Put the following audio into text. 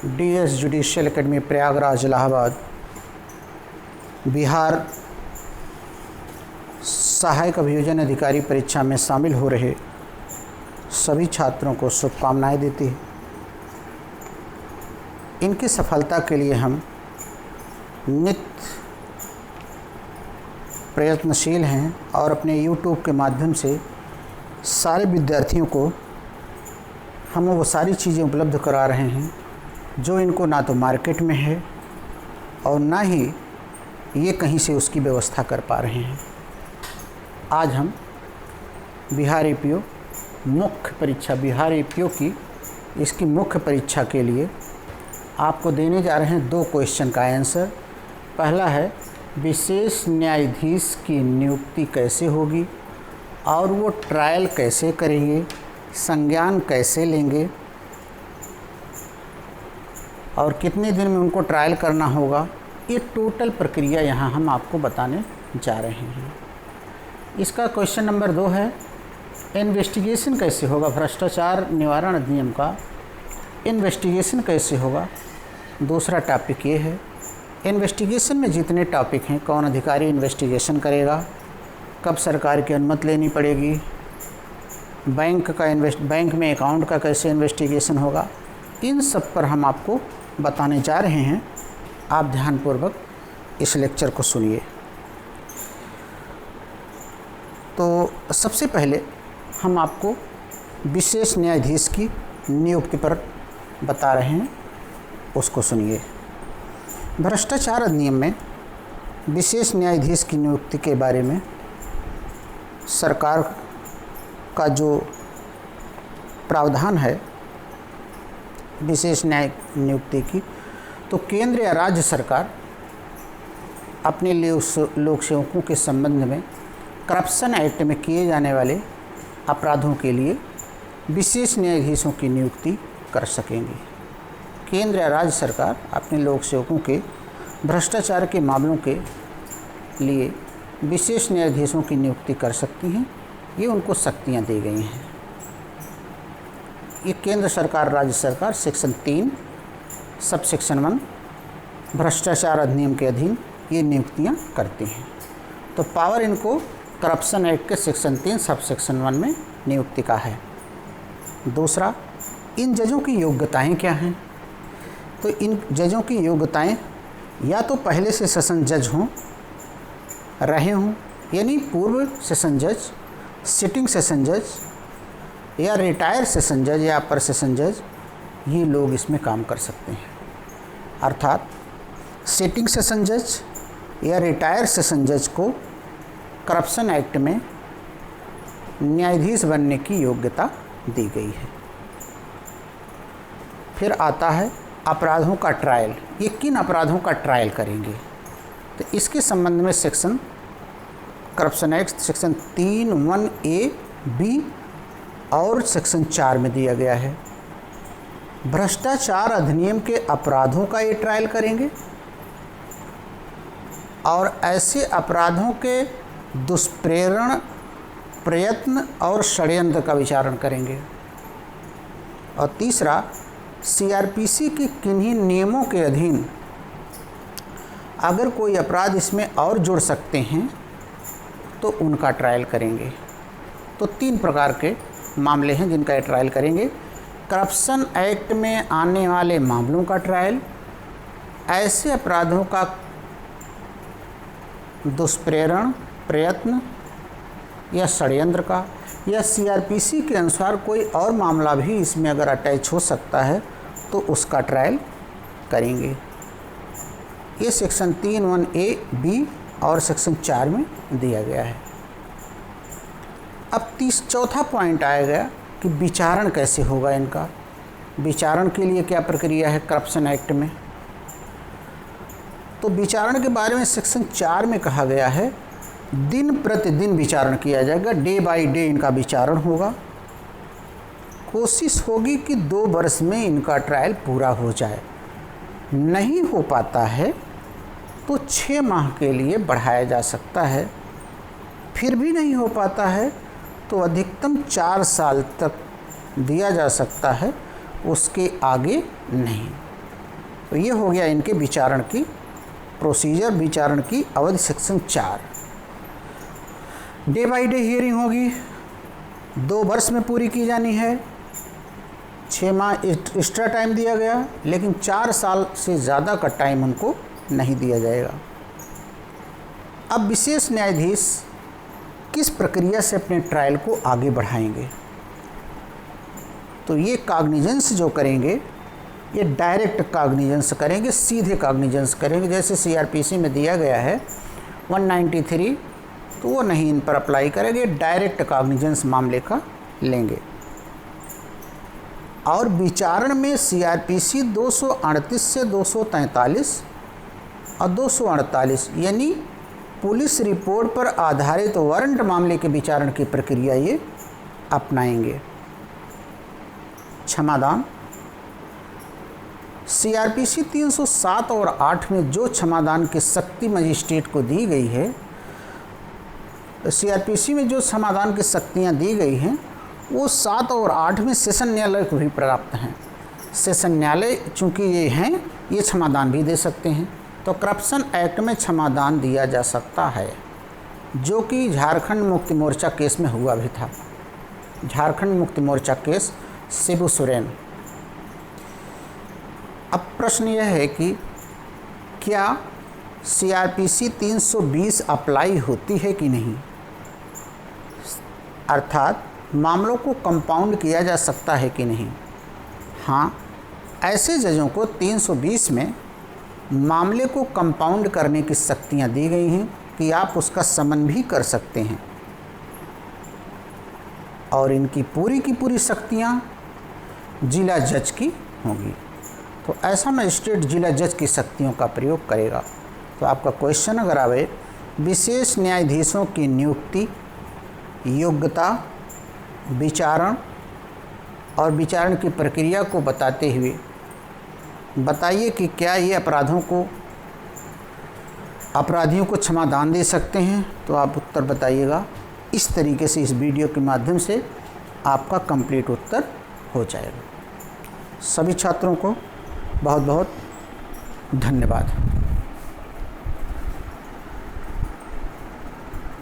DS judicial academy Prayagraj Allahabad Bihar सहायक अभियोजन अधिकारी परीक्षा में शामिल हो रहे सभी छात्रों को शुभकामनाएं देती है। इनकी सफलता के लिए हम नित्य प्रयत्नशील हैं और अपने YouTube के माध्यम से सारे विद्यार्थियों को हम वो सारी चीज़ें उपलब्ध करा रहे हैं जो इनको ना तो मार्केट में है और ना ही ये कहीं से उसकी व्यवस्था कर पा रहे हैं। आज हम बिहार APO मुख्य परीक्षा बिहार APO की इसकी मुख्य परीक्षा के लिए आपको देने जा रहे हैं 2 क्वेश्चन का आंसर। पहला है विशेष न्यायाधीश की नियुक्ति कैसे होगी और वो ट्रायल कैसे करेंगे, संज्ञान कैसे लेंगे और कितने दिन में उनको ट्रायल करना होगा। ये टोटल प्रक्रिया यहाँ हम आपको बताने जा रहे हैं। इसका क्वेश्चन नंबर 2 है इन्वेस्टिगेशन कैसे होगा, भ्रष्टाचार निवारण अधिनियम का इन्वेस्टिगेशन कैसे होगा। दूसरा टॉपिक ये है इन्वेस्टिगेशन में जितने टॉपिक हैं, कौन अधिकारी इन्वेस्टिगेशन करेगा, कब सरकार की अनुमति लेनी पड़ेगी, बैंक में अकाउंट का कैसे इन्वेस्टिगेशन होगा, इन सब पर हम आपको बताने जा रहे हैं। आप ध्यानपूर्वक इस लेक्चर को सुनिए। तो सबसे पहले हम आपको विशेष न्यायाधीश की नियुक्ति पर बता रहे हैं, उसको सुनिए। भ्रष्टाचार अधिनियम में विशेष न्यायाधीश की नियुक्ति के बारे में सरकार का जो प्रावधान है विशेष न्याय नियुक्ति की, तो केंद्र या राज्य सरकार अपने लोक सेवकों के संबंध में करप्शन एक्ट में किए जाने वाले अपराधों के लिए विशेष न्यायाधीशों की नियुक्ति कर सकेंगी। केंद्र या राज्य सरकार अपने लोक सेवकों के भ्रष्टाचार के मामलों के लिए विशेष न्यायाधीशों की नियुक्ति कर सकती हैं। ये उनको शक्तियाँ दी गई हैं। ये केंद्र सरकार राज्य सरकार सेक्शन 3 सब सेक्शन 1 भ्रष्टाचार अधिनियम के अधीन ये नियुक्तियाँ करती हैं। तो पावर इनको करप्शन एक्ट के सेक्शन 3 सब सेक्शन 1 में नियुक्ति का है। दूसरा, इन जजों की योग्यताएं क्या हैं। तो इन जजों की योग्यताएं या तो पहले से सेशन जज हों, रहे हों, यानी पूर्व सेशन जज, सिटिंग सेशन जज या रिटायर सेशन जज या अपर सेशन जज, ये लोग इसमें काम कर सकते हैं। अर्थात सिटिंग सेशन जज या रिटायर सेशन जज को करप्शन एक्ट में न्यायाधीश बनने की योग्यता दी गई है। फिर आता है अपराधों का ट्रायल। ये किन अपराधों का ट्रायल करेंगे, तो इसके संबंध में section corruption act section 3(1)(a), (b) और सेक्शन 4 में दिया गया है। भ्रष्टाचार अधिनियम के अपराधों का ये ट्रायल करेंगे और ऐसे अपराधों के दुष्प्रेरण, प्रयत्न और षड्यंत्र का विचारण करेंगे। और तीसरा, CRPC के किन्हीं नियमों के अधीन अगर कोई अपराध इसमें और जोड़ सकते हैं तो उनका ट्रायल करेंगे। तो 3 प्रकार के मामले हैं जिनका ट्रायल करेंगे। करप्शन एक्ट में आने वाले मामलों का ट्रायल, ऐसे अपराधों का दुष्प्रेरण, प्रयत्न या षड्यंत्र का, या CRPC के अनुसार कोई और मामला भी इसमें अगर अटैच हो सकता है तो उसका ट्रायल करेंगे। ये सेक्शन 3(1)(a), (b) और सेक्शन 4 में दिया गया है। अब चौथा पॉइंट आएगा कि विचारण कैसे होगा इनका। विचारण के लिए क्या प्रक्रिया है करप्शन एक्ट में। तो विचारण के बारे में सेक्शन 4 में कहा गया है दिन प्रतिदिन विचारण किया जाएगा, डे बाय डे इनका विचारण होगा। कोशिश होगी कि 2 वर्ष में इनका ट्रायल पूरा हो जाए। नहीं हो पाता है तो 6 माह के लिए बढ़ाया जा सकता है। फिर भी नहीं हो पाता है तो अधिकतम 4 साल तक दिया जा सकता है, उसके आगे नहीं। तो ये हो गया इनके विचारण की प्रोसीजर, विचारण की अवधि section 4। Day by day hearing होगी, 2 वर्ष में पूरी की जानी है। 6 माह एक्स्ट्रा टाइम दिया गया, लेकिन 4 साल से ज़्यादा का टाइम उनको नहीं दिया जाएगा। अब विशेष न्यायाधीश किस प्रक्रिया से अपने ट्रायल को आगे बढ़ाएंगे? तो ये कॉग्निजेंस जो करेंगे, ये डायरेक्ट कॉग्निजेंस करेंगे, सीधे कॉग्निजेंस करेंगे। जैसे सीआरपीसी में दिया गया है 193, तो वो नहीं इन पर अप्लाई करेंगे, डायरेक्ट कॉग्निजेंस मामले का लेंगे। और विचारण में सीआरपीसी 238 से 243 और 248 यानी पुलिस रिपोर्ट पर आधारित वारंट मामले के विचारण की प्रक्रिया ये अपनाएंगे। क्षमादान, सीआरपीसी 307 और 8 में जो क्षमादान की शक्ति मजिस्ट्रेट को दी गई है, सीआरपीसी में जो क्षमादान की शक्तियाँ दी गई हैं वो 7 और 8 में सेशन न्यायालय को भी प्राप्त हैं। सेशन न्यायालय चूँकि ये हैं, ये क्षमादान भी दे सकते हैं। तो करप्शन एक्ट में क्षमादान दिया जा सकता है, जो कि झारखंड मुक्ति मोर्चा केस में हुआ भी था। झारखंड मुक्ति मोर्चा केस शिबू सोरेन। अब प्रश्न यह है कि क्या सीआरपीसी 320 अप्लाई होती है कि नहीं, अर्थात मामलों को कंपाउंड किया जा सकता है कि नहीं। हाँ, ऐसे जजों को 320 में मामले को कंपाउंड करने की शक्तियाँ दी गई हैं कि आप उसका समन भी कर सकते हैं, और इनकी पूरी की पूरी शक्तियाँ जिला जज की होंगी। तो ऐसा मजिस्ट्रेट जिला जज की शक्तियों का प्रयोग करेगा। तो आपका क्वेश्चन अगर आवे, विशेष न्यायाधीशों की नियुक्ति, योग्यता, विचारण और विचारण की प्रक्रिया को बताते हुए बताइए कि क्या ये अपराधियों को क्षमादान दे सकते हैं, तो आप उत्तर बताइएगा। इस तरीके से इस वीडियो के माध्यम से आपका कंप्लीट उत्तर हो जाएगा। सभी छात्रों को बहुत बहुत धन्यवाद।